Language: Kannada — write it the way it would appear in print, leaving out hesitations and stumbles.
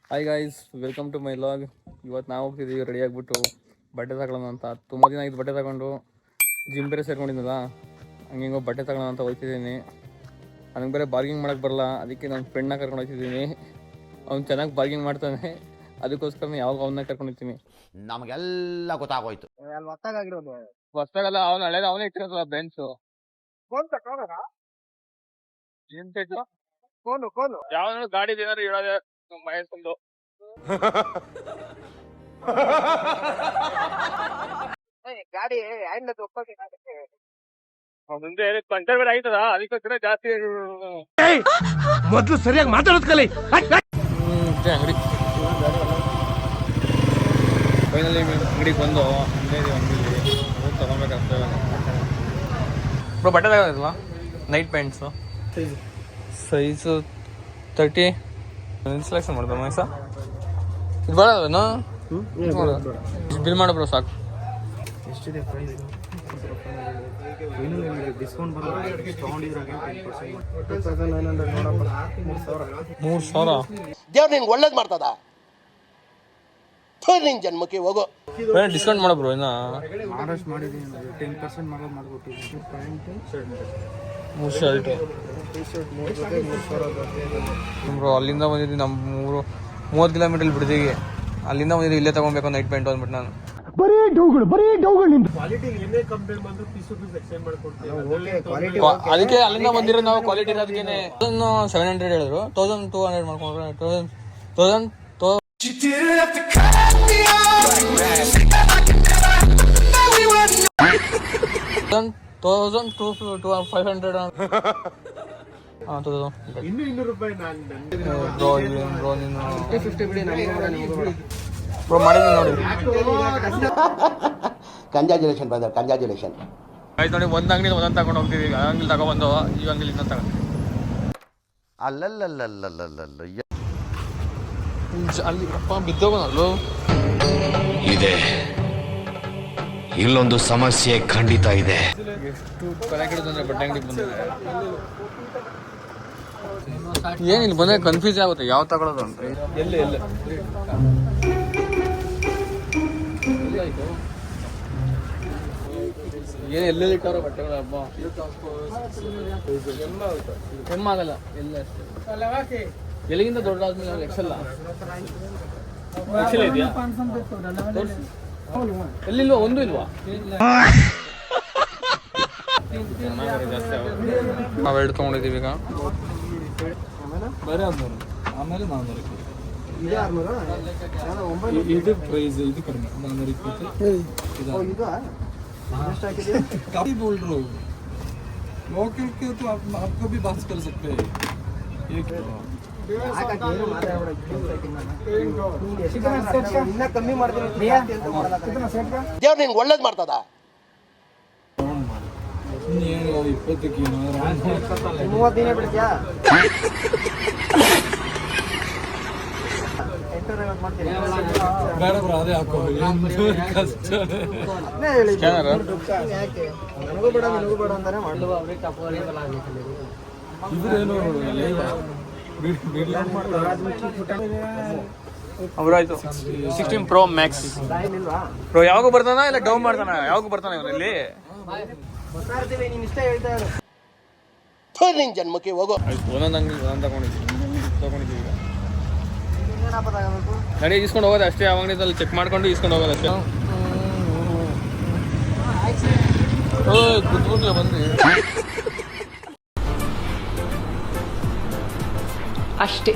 Hi guys, welcome to my vlog. ಇವತ್ತು ನಾವು ಹೋಗ್ತಿದ್ದೀವಿ ರೆಡಿ ಆಗಿಬಿಟ್ಟು ಬಟ್ಟೆ ತಗೊಳ್ಳೋಣ ಅಂತ. ತುಂಬ ದಿನ ಆಗಿದೆ ಬಟ್ಟೆ ತಗೊಂಡು. ಜಿಮ್ ಬೇರೆ ಸೇರ್ಕೊಂಡಿದ್ದಲ್ಲ, ಹಂಗೆ ಬಟ್ಟೆ ತಗೊಳ್ಳೋಣ ಅಂತ ಹೋಗ್ತಿದ್ದೀನಿ. ನನಗೆ ಬೇರೆ ಬಾರ್ಗಿಂಗ್ ಮಾಡೋಕ್ಕೆ ಬರಲ್ಲ, ಅದಕ್ಕೆ ನನ್ನ ಫ್ರೆಂಡ್ನ ಕರ್ಕೊಂಡು ಹೋಗ್ತಿದ್ದೀನಿ. ಅವ್ನು ಚೆನ್ನಾಗಿ ಬಾರ್ಗಿಂಗ್ ಮಾಡ್ತಾನೆ, ಅದಕ್ಕೋಸ್ಕರ ಯಾವಾಗ ಅವನ್ನ ಕರ್ಕೊಂಡು ಹೋಗ್ತೀನಿ. ನಮಗೆಲ್ಲ ಗೊತ್ತಾಗೋಯ್ತು. ಹೊಸ್ತಾಗಲ್ಲ, ಅವ್ನು ಹಳೇದು ಅವನೇ ಇಟ್ಟಿರೋದಲ್ಲ ಬೆನ್ಸು. ಯಾವ ಗಾಡಿ ಏನಾದ್ರು ಇಡೋದೆ ಮಹೇಶಂದು. ಗಾಡಿ ಮುಂದೆ ಪಂಚರ್ ಬೇರೆ ಆಯ್ತದ, ಅದಕ್ಕೋಸ್ಕರ ಜಾಸ್ತಿ ಮೊದ್ಲು ಸರಿಯಾಗಿ ಮಾತಾಡೋದ್ ಕಲಿ. ಅಂಗಡಿ ಫೈನಲಿ ಅಂಗಡಿಗೆ ಬಂದು ಅಂಗಡಿಲಿ ತಗೊಬೇಕಾಗ್ತದೆ. ಬ್ರೋ ಬಟ್ಟೆ ತಗೋದಿಲ್ಲ, ನೈಟ್ ಪ್ಯಾಂಟ್ಸು ಸೈಜು 30 ಸೆಲೆಕ್ಷನ್ ಮಾಡ್ದೆ ಮೈಸ. ಇದು ಬರೋದೇನು ಬಿಲ್ ಮಾಡು ಬ್ರೋ, ಸಾಕು. ಎಷ್ಟಿದೆ ಪ್ರೈಸ್? ಡಿಸ್ಕೌಂಟ್ $3,000. ದೇವ್ರು ನಿನ್ಗೆ ಒಳ್ಳೇದು ಮಾಡ್ತದ. ನಿನ್ ಜನ್ಮಕ್ಕೆ ಹೋಗೋ ಡಿಸ್ಕೌಂಟ್ ಮಾಡು ಬ್ರೋ. ಇನ್ನು ಮಾಡಿದ್ದೀನಿ, 10% ಮಾಡ್ಕೊಟ್ಟಿದ್ದೀನಿ. ಮೂರು ಶರ್ಟ್ ಬ್ರೋ. ಅಲ್ಲಿಂದ ಬಂದಿದ್ದೀವಿ, ನಮ್ಮ 30 ಕಿಲೋಮೀಟರ್ ಬಿಡ್ತೀವಿ. ಅಲ್ಲಿಂದ ಬಂದಿದ್ದೀವಿ, ಇಲ್ಲೇ ತಗೊಬೇಕು ನೈಟ್ ಪ್ಯಾಂಟ್ ಅಂದ್ಬಿಟ್ಟು. ನಾನು ಅದಕ್ಕೆ ಅಲ್ಲಿಂದ ಬಂದಿರೋ ನಾವು ಕ್ವಾಲಿಟಿ ಇರೋದಕ್ಕೆ 1700 ಹೇಳಿದ್ರು. 1200 ಮಾಡ್ಕೊಂಡ್ರೆ 500 ಬ್ರೋ ಮಾಡಿದ್ದೀನಿ ನೋಡಿ. Congratulation brother, congratulation. ಆಯ್ತು ನೋಡಿ, ಒಂದು ಅಂಗಡಿ ಒಂದೊಂದು ತಗೊಂಡು ಹೋಗ್ತೀವಿ. ಆ ಅಂಗಡಿ ತಗೊಬಂದು ಈ ಅಂಗಡಿ ಇನ್ನೊಂದು ತಗೊಂಡು ಅಲ್ಲಲ್ಲಲ್ಲಲ್ಲಲ್ಲಲ್ಲ ಅಲ್ಲಿ ಅಪ್ಪ ಬಿದ್ದೋಗೋನಲ್ಲೂ ಇದೆ. ಇಲ್ಲೊಂದು ಸಮಸ್ಯೆ ಖಂಡಿತ ಇದೆ. ಎಷ್ಟು ಕಲೆ ಕೆಡದಂದ್ರೆ ಬಟ್ಟೆ ಅಂಗಡಿಗೆ ಬಂದಿದೆ. ಏನು ಇಲ್ಲಿ ಬಂದರೆ ಕನ್ಫ್ಯೂಸ್ ಆಗುತ್ತೆ ಯಾವ ತಗೊಳ್ಳೋದು ಅಂತ. ಎಲ್ಲಿ ಏನು ಎಲ್ಲೆಲ್ಲಿ ಇಟ್ಟವ್ರ ಬಟ್ಟೆಗಳು ಹಬ್ಬ ಹೆಮ್ಮಾಗಲ್ಲ ಎಲ್ಲ ಅಷ್ಟೇ. ಎಲ್ಲಿಗಿಂತ ದೊಡ್ಡದಾದ್ಮೇಲೆ ಎಕ್ಸೆಲ್ಲ ಇದೆಯಾ? ಎಲ್ಲಿಲ್ವಾ? ಒಂದು ಇಲ್ವಾ? ನಾವೆರಡು ತೊಗೊಂಡಿದ್ದೀವಿ ಈಗ. ಬರೀ 600, ಆಮೇಲೆ 400. ಇದು ಪ್ರೈಸ್, ಇದು ಕಡಿಮೆ 420. काफी बोल रहे हो, लोकल के तो आपको भी बात कर सकते हैं. ದೇವ್ರು ನಿನ್ಗೆ ಒಳ್ಳೇದು ಮಾಡ್ತದ. 20ಕ್ಕೆ 30 ದಿನ ಬಿಡ್ತೀಯಾ? ಬೇಡ ಬ್ರೋ, ಅದೇ ಹಾಕೋ. ನನಗೂ ಬೇಡ ನಿನಗೂ ಬೇಡ ಅಂತಾನೆ ಮಾಡುವ. ಇದ್ರೇನು ಅವರಾಯ್ತು 16 Pro Max ಬ್ರೋ. ಯಾವಾಗ ಬರ್ತಾನ ಇಲ್ಲ ಡೌನ್ ಮಾಡ್ತಾನ? ಯಾವಾಗ ಬರ್ತಾನ ಇವನಲ್ಲಿ? ನೀನ್ ಇಷ್ಟ ಹೇಳ್ತಾ ಇರು. ನಿನ್ ಜನ್ಮಕ್ಕೆ ಹೋಗೋ. ಒಂದೊಂದು ಅಂಗಡಿ ಒಂದೊಂದು ತಗೊಂಡಿದ್ದೀವಿ ಈಗ. ಏನಪ್ಪ ತಗೋಬೇಕು? ನಡಿ ಇಸ್ಕೊಂಡು ಹೋಗೋದು ಅಷ್ಟೇ. ಆ ಅಂಗಡಿದಲ್ಲಿ ಚೆಕ್ ಮಾಡ್ಕೊಂಡು ಇಸ್ಕೊಂಡು ಹೋಗೋದು ಅಷ್ಟೇ. ಗುದ್ಬಿಟ್ಲೆ ಬಂದ್ರಿ ಅಷ್ಟೇ.